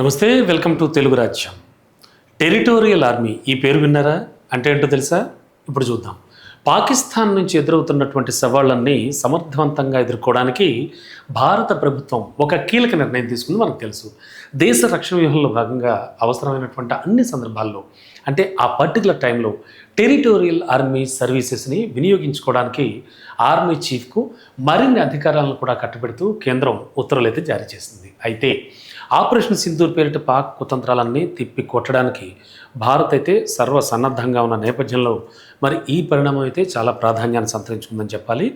నమస్తే, welcome to Telugu రాజ్యం. Territorial army ఈ పేరు విన్నారా? అంటే ఏంటో తెలుసా? ఇప్పుడు చూద్దాం. పాకిస్తాన్ నుంచి ఎదురవుతున్నటువంటి సవాళ్ళన్నీ సమర్థవంతంగా ఎదుర్కోవడానికి భారత ప్రభుత్వం ఒక కీలక నిర్ణయం తీసుకుంది మనకు తెలుసు. దేశ రక్షణ వ్యూహంలో భాగంగా అవసరమైనటువంటి అన్ని సందర్భాల్లో అంటే ఆ పర్టికులర్ టైంలో టెరిటోరియల్ ఆర్మీ సర్వీసెస్ని వినియోగించుకోవడానికి ఆర్మీ చీఫ్కు మరిన్ని అధికారాలను కూడా కట్టబెడుతూ కేంద్రం ఉత్తర్వులు అయితే జారీ చేసింది. అయితే ఆపరేషన్ సింధూర్ పేరిట పాక్ కుతంత్రాలన్నీ తిప్పి కొట్టడానికి భారత్ అయితే సర్వసన్నద్ధంగా ఉన్న నేపథ్యంలో మరి ఈ పరిణామం అయితే చాలా ప్రాధాన్యాన్ని సంతరించుకుందని చెప్పాలి.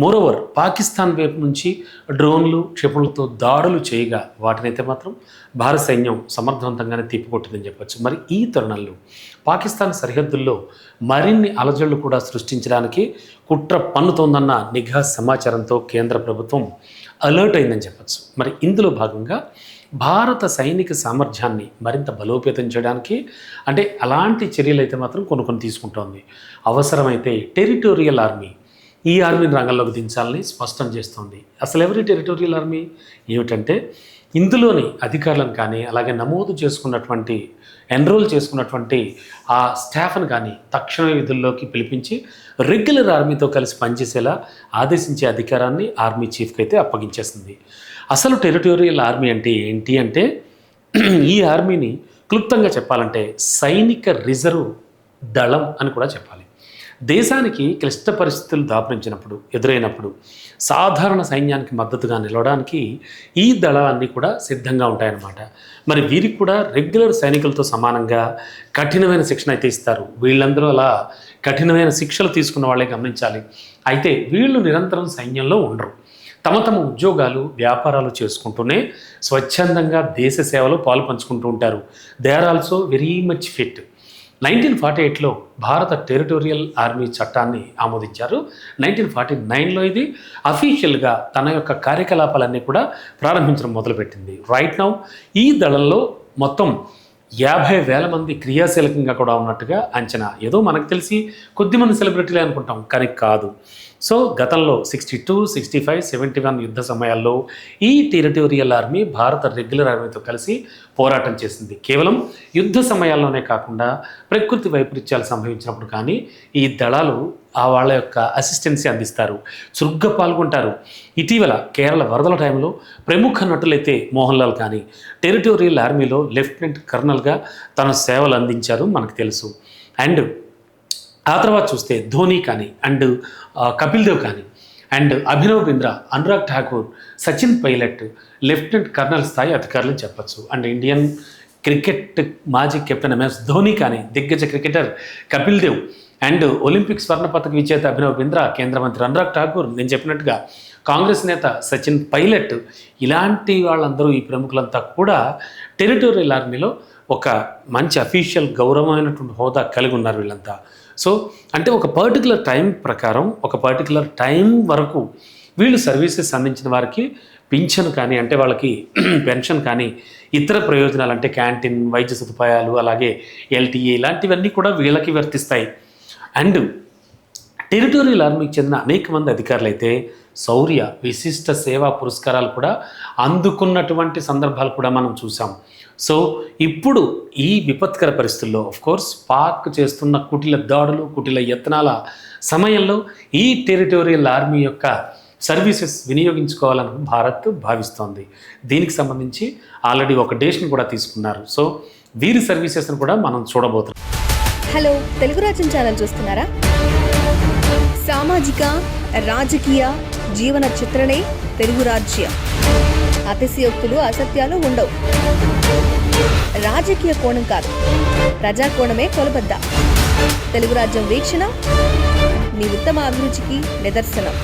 మోరోవర్ పాకిస్తాన్ వైపు నుంచి డ్రోన్లు క్షిపణులతో దాడులు చేయగా వాటినైతే మాత్రం భారత సైన్యం సమర్థవంతంగానే తిప్పికొట్టిందని చెప్పచ్చు. మరి ఈ తరుణంలో పాకిస్తాన్ సరిహద్దుల్లో మరిన్ని అలజడులు కూడా సృష్టించడానికి కుట్ర పన్నుతోందన్న నిఘా సమాచారంతో కేంద్ర ప్రభుత్వం అలర్ట్ అయిందని చెప్పచ్చు. మరి ఇందులో భాగంగా భారత సైనిక సామర్థ్యాన్ని మరింత బలోపేతం చేయడానికి అంటే అలాంటి చర్యలు అయితే మాత్రం కొన్ని తీసుకుంటోంది. అవసరమైతే టెరిటోరియల్ ఆర్మీ ఈ ఆర్మీని రంగంలోకి దించాలని స్పష్టం చేస్తోంది. అసలు ఎవరి టెరిటోరియల్ ఆర్మీ ఏమిటంటే ఇందులోని అధికారులను కానీ అలాగే నమోదు చేసుకున్నటువంటి ఎన్రోల్ చేసుకున్నటువంటి ఆ స్టాఫ్ను కానీ తక్షణ విధుల్లోకి పిలిపించి రెగ్యులర్ ఆర్మీతో కలిసి పనిచేసేలా ఆదేశించే అధికారాన్ని ఆర్మీ చీఫ్కి అయితే అప్పగించేస్తుంది. అసలు టెరిటోరియల్ ఆర్మీ అంటే ఏంటి అంటే ఈ ఆర్మీని క్లుప్తంగా చెప్పాలంటే సైనిక రిజర్వ్ దళం అని కూడా చెప్పాలి. దేశానికి క్లిష్ట పరిస్థితులు దాపురించినప్పుడు ఎదురైనప్పుడు సాధారణ సైన్యానికి మద్దతుగా నిలవడానికి ఈ దళాలన్నీ కూడా సిద్ధంగా ఉంటాయన్నమాట. మరి వీరికి కూడా రెగ్యులర్ సైనికులతో సమానంగా కఠినమైన శిక్షణ అయితే ఇస్తారు. వీళ్ళందరూ అలా కఠినమైన శిక్షలు తీసుకున్న వాళ్ళే గమనించాలి. అయితే వీళ్ళు నిరంతరం సైన్యంలో ఉండరు. తమ ఉద్యోగాలు వ్యాపారాలు చేసుకుంటూనే స్వచ్ఛందంగా దేశ సేవలో పాలు పంచుకుంటూ ఉంటారు. They are also very much fit. 1948లో భారత టెరిటోరియల్ ఆర్మీ చట్టాన్ని ఆమోదించారు. 1949లో ఇది అఫీషియల్గా తన యొక్క కార్యకలాపాలన్నీ కూడా ప్రారంభించడం మొదలుపెట్టింది. రైట్ నౌ ఈ దళంలో మొత్తం 50,000 మంది క్రియాశీలకంగా కూడా ఉన్నట్టుగా అంచనా. ఏదో మనకు తెలిసి కొద్దిమంది సెలబ్రిటీలే అనుకుంటాం, కానీ కాదు. సో గతంలో 62, 65, 71 యుద్ధ సమయాల్లో ఈ టెరిటోరియల్ ఆర్మీ భారత రెగ్యులర్ ఆర్మీతో కలిసి పోరాటం చేసింది. కేవలం యుద్ధ సమయాల్లోనే కాకుండా ప్రకృతి వైపరీత్యాలు సంభవించినప్పుడు కానీ ఈ దళాలు వాళ్ళ యొక్క అసిస్టెన్సీ అందిస్తారు, చురుగ్గా పాల్గొంటారు. ఇటీవల కేరళ వరదల టైంలో ప్రముఖ నటులైతే మోహన్ లాల్ కానీ టెరిటోరియల్ ఆర్మీలో లెఫ్టినెంట్ కర్నల్గా తన సేవలు అందించారు, మనకు తెలుసు. అండ్ ఆ తర్వాత చూస్తే ధోని కానీ అండ్ కపిల్ దేవ్ కానీ and Abhinav Bindra, Anurag Thakur, Sachin Pilot lieutenant colonel స్థాయి అధికారులు చెప్పచ్చు. అండ్ ఇండియన్ క్రికెట్ మాజీ కెప్టెన్ ఎంఎస్ ధోని కానీ దిగ్గజ cricketer Kapil Dev and Olympic స్వర్ణ పతక విజేత అభినవ్ బింద్రా, కేంద్ర మంత్రి అనురాగ్ ఠాకూర్, నేను చెప్పినట్టుగా కాంగ్రెస్ నేత సచిన్ పైలట్, ఇలాంటి వాళ్ళందరూ ఈ ప్రముఖులంతా కూడా టెరిటోరియల్ ఆర్మీలో ఒక మంచి అఫీషియల్ గౌరవమైనటువంటి హోదా కలిగి ఉన్నారు వీళ్ళంతా. సో అంటే ఒక పర్టికులర్ టైం ప్రకారం ఒక పర్టికులర్ టైం వరకు వీళ్ళు సర్వీసెస్ అందించిన వారికి పింఛన్ కానీ అంటే వాళ్ళకి పెన్షన్ కానీ ఇతర ప్రయోజనాలు అంటే క్యాంటీన్, వైద్య సదుపాయాలు, అలాగే ఎల్టీఏ ఇలాంటివన్నీ కూడా వీళ్ళకి వర్తిస్తాయి. అండ్ టెరిటోరియల్ ఆర్మీకి చెందిన అనేక మంది అధికారులు అయితే శౌర్య విశిష్ట సేవా పురస్కారాలు కూడా అందుకున్నటువంటి సందర్భాలు కూడా మనం చూసాం. సో ఇప్పుడు ఈ విపత్కర పరిస్థితుల్లో ఆఫ్కోర్స్ పాక్ చేస్తున్న కుటిల దాడులు, కుటిల యత్నాల సమయంలో ఈ టెరిటోరియల్ ఆర్మీ యొక్క సర్వీసెస్ వినియోగించుకోవాలని భారత్ భావిస్తోంది. దీనికి సంబంధించి ఆల్రెడీ ఒక డేషన్ కూడా తీసుకున్నారు. సో వీరి సర్వీసెస్ను కూడా మనం చూడబోతున్నాం. హలో, తెలుగు రాజ్యం ఛానల్ చూస్తున్నారా? సామాజిక రాజకీయ జీవన చిత్రణే తెలుగు రాజ్యం. అతిశయోక్తులు అసత్యాలు ఉండవు. రాజకీయ కోణం కాదు, ప్రజా కోణమే కొలబద్ద. తెలుగు రాజ్యం వీక్షణ మీ ఉత్తమ అభిరుచికి నిదర్శనం.